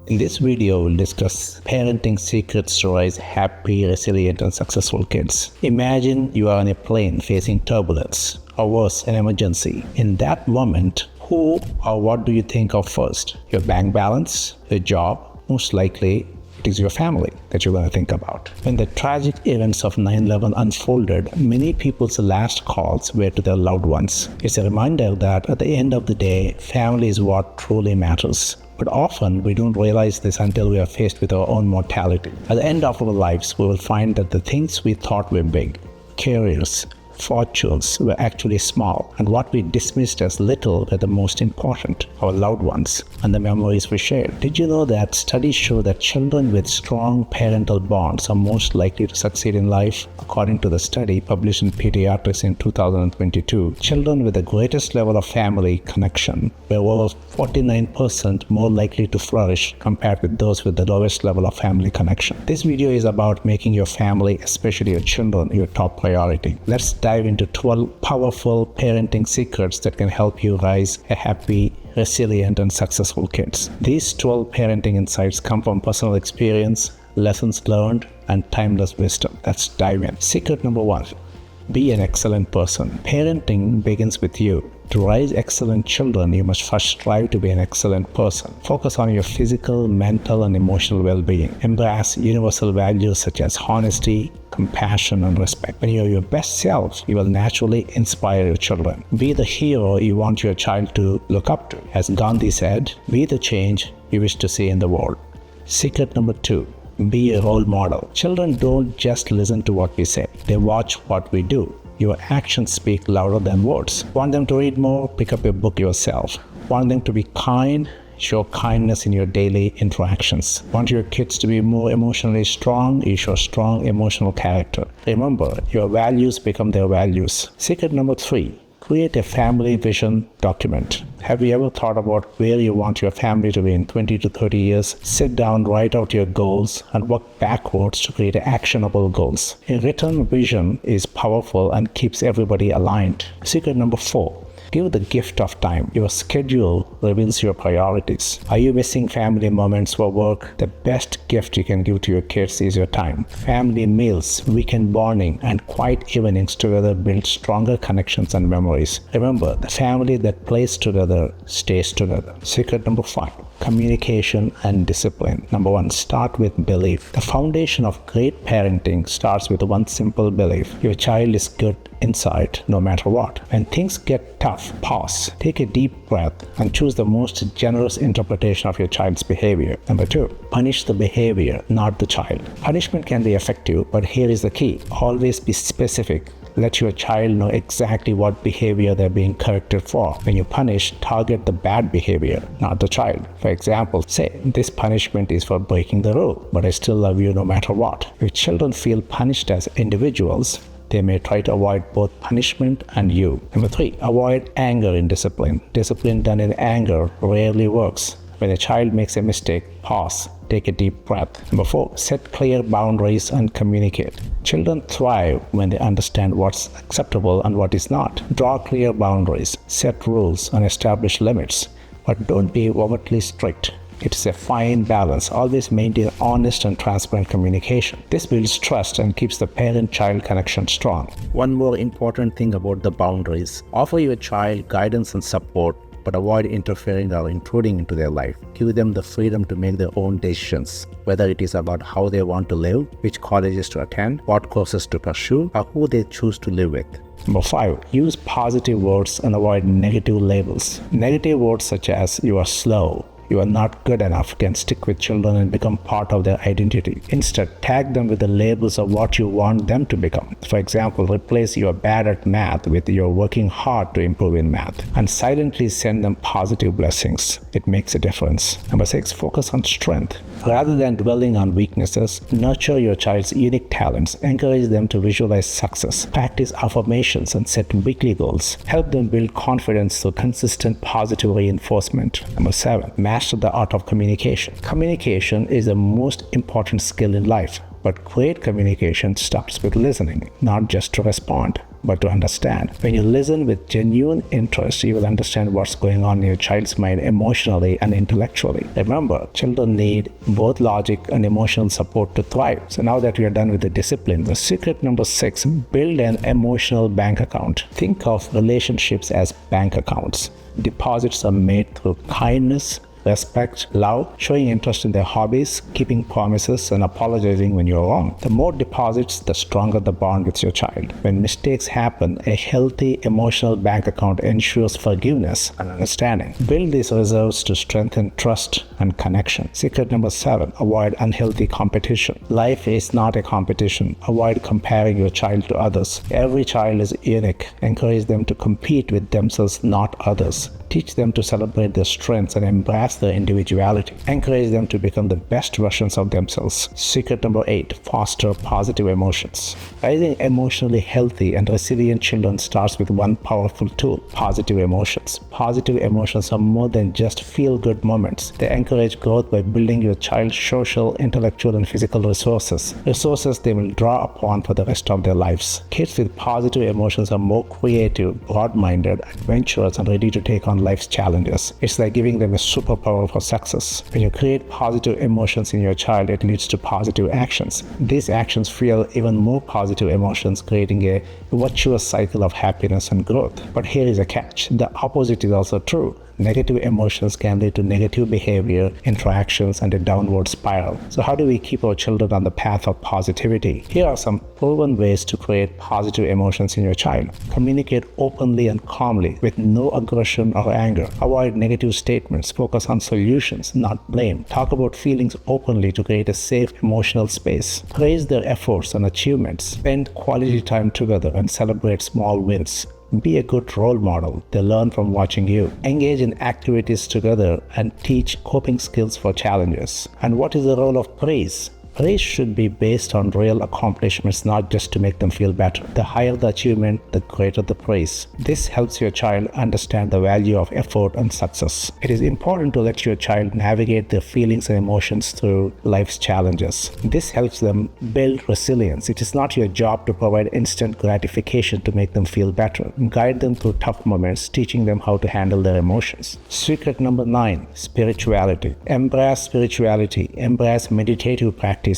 In this video, we'll discuss parenting secrets to raise happy, resilient, and successful kids. Imagine you are on a plane facing turbulence, or worse, an emergency. In that moment, who or what do you think of first? Your bank balance? Your job? Most likely, it is your family that you're going to think about. When the tragic events of 9/11 unfolded, many people's last calls were to their loved ones. It's a reminder that at the end of the day, family is what truly matters. But often we don't realize this until we are faced with our own mortality. At the end of our lives, we will find that the things we thought were big, careers, fortunes, were actually small, and what we dismissed as little were the most important, our loved ones, and the memories we shared. Did you know that studies show that children with strong parental bonds are most likely to succeed in life? According to the study published in Pediatrics in 2022, children with the greatest level of family connection were over 49% more likely to flourish compared with those with the lowest level of family connection. This video is about making your family, especially your children, your top priority. Let's dive into 12 powerful parenting secrets that can help you raise a happy, resilient, and successful kids. These 12 parenting insights come from personal experience, lessons learned, and timeless wisdom. Let's dive in. Secret number 1. Be an excellent person. Parenting begins with you. To raise excellent children, you must first strive to be an excellent person. Focus on your physical, mental, and emotional well-being. Embrace universal values such as honesty, compassion, and respect. When you are your best self, you will naturally inspire your children. Be the hero you want your child to look up to. As Gandhi said, be the change you wish to see in the world. Secret number 2. Be a role model. Children don't just listen to what we say. They watch what we do. Your actions speak louder than words. Want them to read more? Pick up a book yourself. Want them to be kind? Show kindness in your daily interactions. Want your kids to be more emotionally strong? You show strong emotional character. Remember, your values become their values. Secret number 3. Create a family vision document. Have you ever thought about where you want your family to be in 20 to 30 years? Sit down, write out your goals, and work backwards to create actionable goals. A written vision is powerful and keeps everybody aligned. Secret number 4. Give the gift of time. Your schedule reveals your priorities. Are you missing family moments for work? The best gift you can give to your kids is your time. Family meals, weekend bonding, and quiet evenings together build stronger connections and memories. Remember, the family that plays together stays together. Secret number 5. Communication and discipline. Number 1, start with belief. The foundation of great parenting starts with one simple belief. Your child is good inside, no matter what. When things get tough, pause, take a deep breath, and choose the most generous interpretation of your child's behavior. Number 2, punish the behavior, not the child. Punishment can be effective, but here is the key. Always be specific. Let your child know exactly what behavior they're being corrected for. When you punish, target the bad behavior, not the child. For example, say, this punishment is for breaking the rule, but I still love you no matter what. If children feel punished as individuals, they may try to avoid both punishment and you. Number 3, avoid anger in discipline. Discipline done in anger rarely works. When a child makes a mistake, pause, take a deep breath. Number 4, set clear boundaries and communicate. Children thrive when they understand what's acceptable and what is not. Draw clear boundaries, set rules, and establish limits. But don't be overtly strict. It's a fine balance. Always maintain honest and transparent communication. This builds trust and keeps the parent-child connection strong. One more important thing about the boundaries. Offer your child guidance and support, but avoid interfering or intruding into their life. Give them the freedom to make their own decisions, whether it is about how they want to live, which colleges to attend, what courses to pursue, or who they choose to live with. Number 5, use positive words and avoid negative labels. Negative words such as "you are slow," "you are not good enough" can stick with children and become part of their identity. Instead, tag them with the labels of what you want them to become. For example, replace "you are bad at math" with "you are working hard to improve in math," and silently send them positive blessings. It makes a difference. Number 6, focus on strength. Rather than dwelling on weaknesses, nurture your child's unique talents. Encourage them to visualize success. Practice affirmations and set weekly goals. Help them build confidence through consistent positive reinforcement. Number 7, master the art of communication. Communication is the most important skill in life, but great communication starts with listening, not just to respond. but to understand. When you listen with genuine interest, you will understand what's going on in your child's mind emotionally and intellectually. Remember, children need both logic and emotional support to thrive. So now that we are done with the discipline, the secret number 6, build an emotional bank account. Think of relationships as bank accounts. Deposits are made through kindness, respect, love, showing interest in their hobbies, keeping promises, and apologizing when you're wrong. The more deposits, the stronger the bond with your child. When mistakes happen, a healthy emotional bank account ensures forgiveness and understanding. Build these reserves to strengthen trust and connection. Secret number 7, avoid unhealthy competition. Life is not a competition. Avoid comparing your child to others. Every child is unique. Encourage them to compete with themselves, not others. Teach them to celebrate their strengths and embrace their individuality. Encourage them to become the best versions of themselves. Secret number 8, foster positive emotions. Raising emotionally healthy and resilient children starts with one powerful tool: positive emotions. Positive emotions are more than just feel-good moments. They encourage growth by building your child's social, intellectual, and physical resources they will draw upon for the rest of their lives. Kids with positive emotions are more creative, broad-minded, adventurous, and ready to take on life's challenges. It's like giving them a superpower for success. When you create positive emotions in your child, it leads to positive actions. These actions fuel even more positive emotions, creating a virtuous cycle of happiness and growth. But here is a catch: the opposite is also true. Negative emotions can lead to negative behavior, interactions, and a downward spiral. So how do we keep our children on the path of positivity? Here are some proven ways to create positive emotions in your child. Communicate openly and calmly with no aggression or anger. Avoid negative statements. Focus on solutions, not blame. Talk about feelings openly to create a safe emotional space. Praise their efforts and achievements. Spend quality time together and celebrate small wins. Be a good role model. They learn from watching you. Engage in activities together and teach coping skills for challenges. And what is the role of praise? Praise should be based on real accomplishments, not just to make them feel better. The higher the achievement, the greater the praise. This helps your child understand the value of effort and success. It is important to let your child navigate their feelings and emotions through life's challenges. This helps them build resilience. It is not your job to provide instant gratification to make them feel better. Guide them through tough moments, teaching them how to handle their emotions. Secret number 9, spirituality. Embrace spirituality. Embrace meditative practices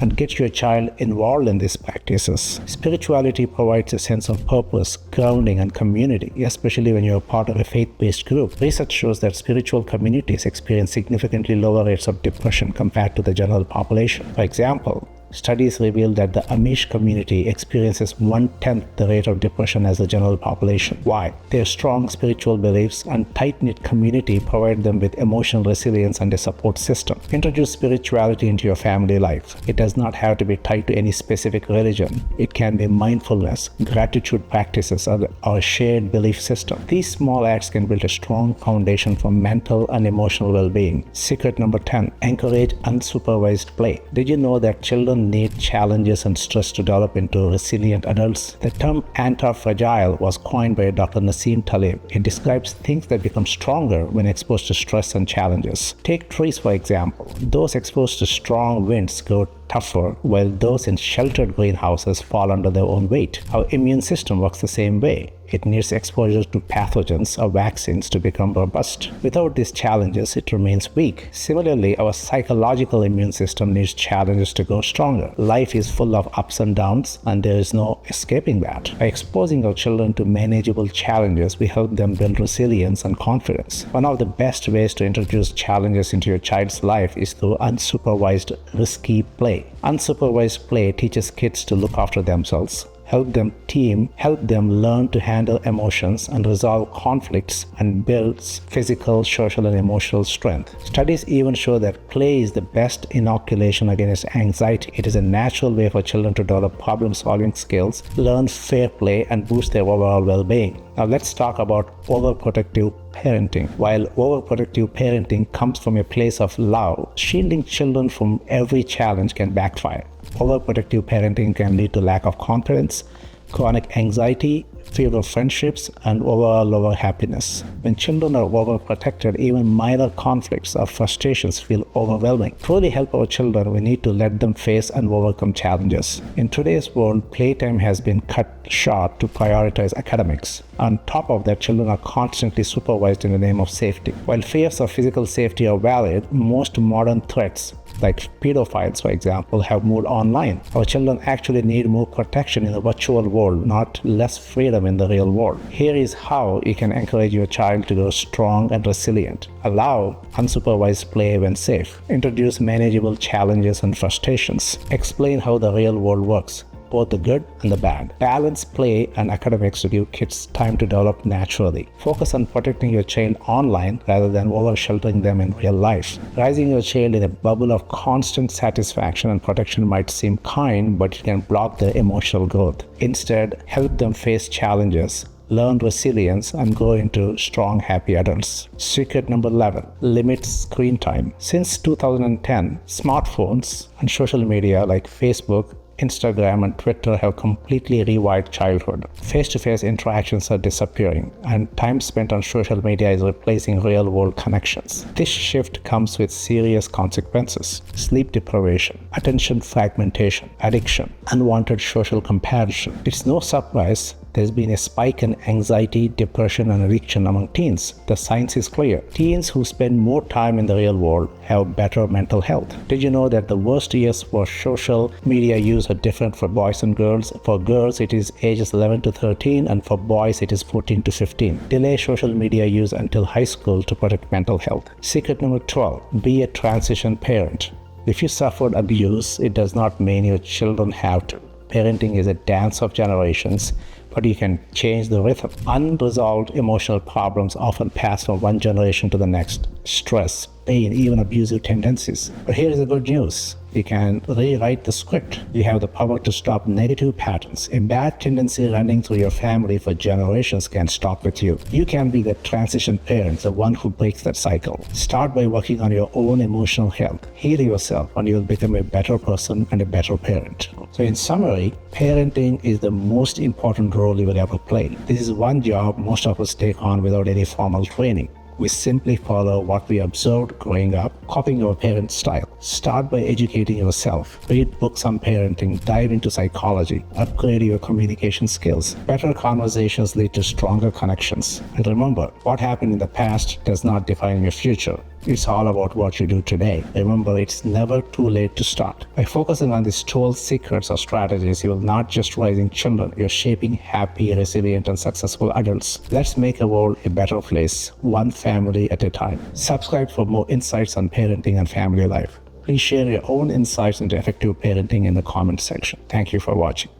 and get your child involved in these practices. Spirituality provides a sense of purpose, grounding, and community, especially when you're part of a faith-based group. Research shows that spiritual communities experience significantly lower rates of depression compared to the general population. For example, studies reveal that the Amish community experiences 1/10 the rate of depression as the general population. Why? Their strong spiritual beliefs and tight-knit community provide them with emotional resilience and a support system. Introduce spirituality into your family life. It does not have to be tied to any specific religion. It can be mindfulness, gratitude practices, or a shared belief system. These small acts can build a strong foundation for mental and emotional well-being. Secret number 10, encourage unsupervised play. Did you know that children need challenges and stress to develop into resilient adults? The term anti-fragile was coined by Dr. Nassim Taleb. It describes things that become stronger when exposed to stress and challenges. Take trees, for example. Those exposed to strong winds grow tougher, while those in sheltered greenhouses fall under their own weight. Our immune system works the same way. It needs exposure to pathogens or vaccines to become robust. Without these challenges, it remains weak. Similarly, our psychological immune system needs challenges to grow stronger. Life is full of ups and downs, and there is no escaping that. By exposing our children to manageable challenges, we help them build resilience and confidence. One of the best ways to introduce challenges into your child's life is through unsupervised, risky play. Unsupervised play teaches kids to look after themselves, help them learn to handle emotions and resolve conflicts, and builds physical, social, and emotional strength. Studies even show that play is the best inoculation against anxiety. It is a natural way for children to develop problem-solving skills, learn fair play, and boost their overall well-being. Now let's talk about overprotective parenting. While overprotective parenting comes from a place of love, shielding children from every challenge can backfire. Overprotective parenting can lead to lack of confidence, chronic anxiety, fewer friendships, and overall lower happiness. When children are overprotected, even minor conflicts or frustrations feel overwhelming. To truly help our children, we need to let them face and overcome challenges. In today's world, playtime has been cut short to prioritize academics. On top of that, children are constantly supervised in the name of safety. While fears of physical safety are valid, most modern threats, like pedophiles, for example, have moved online. Our children actually need more protection in the virtual world, not less freedom in the real world. Here is how you can encourage your child to grow strong and resilient. Allow unsupervised play when safe. Introduce manageable challenges and frustrations. Explain how the real world works, both the good and the bad. Balance play and academics to give kids time to develop naturally. Focus on protecting your child online rather than over-sheltering them in real life. Raising your child in a bubble of constant satisfaction and protection might seem kind, but it can block their emotional growth. Instead, help them face challenges, learn resilience, and grow into strong, happy adults. Secret number 11, limit screen time. Since 2010, smartphones and social media like Facebook, Instagram, and Twitter have completely rewired childhood. Face-to-face interactions are disappearing, and time spent on social media is replacing real-world connections. This shift comes with serious consequences: sleep deprivation, attention fragmentation, addiction, unwanted social comparison. It's no surprise there's been a spike in anxiety, depression, and addiction among teens. The science is clear. Teens who spend more time in the real world have better mental health. Did you know that the worst years for social media use are different for boys and girls? For girls, it is ages 11 to 13, and for boys, it is 14 to 15. Delay social media use until high school to protect mental health. Secret number 12, be a transition parent. If you suffered abuse, it does not mean your children have to. Parenting is a dance of generations, but you can change the rhythm. Unresolved emotional problems often pass from one generation to the next. Stress, pain, even abusive tendencies. But here is the good news. You can rewrite the script. You have the power to stop negative patterns. A bad tendency running through your family for generations can stop with you. You can be the transition parent, the one who breaks that cycle. Start by working on your own emotional health. Heal yourself, and you'll become a better person and a better parent. So in summary, parenting is the most important role you will ever play. This is one job most of us take on without any formal training. We simply follow what we observed growing up, copying our parents' style. Start by educating yourself. Read books on parenting, dive into psychology, upgrade your communication skills. Better conversations lead to stronger connections. And remember, what happened in the past does not define your future. It's all about what you do today. Remember, it's never too late to start. By focusing on these 12 secrets or strategies, you will not just raising children, you're shaping happy, resilient, and successful adults. Let's make the world a better place, one family at a time. Subscribe for more insights on parenting and family life. Please share your own insights into effective parenting in the comment section. Thank you for watching.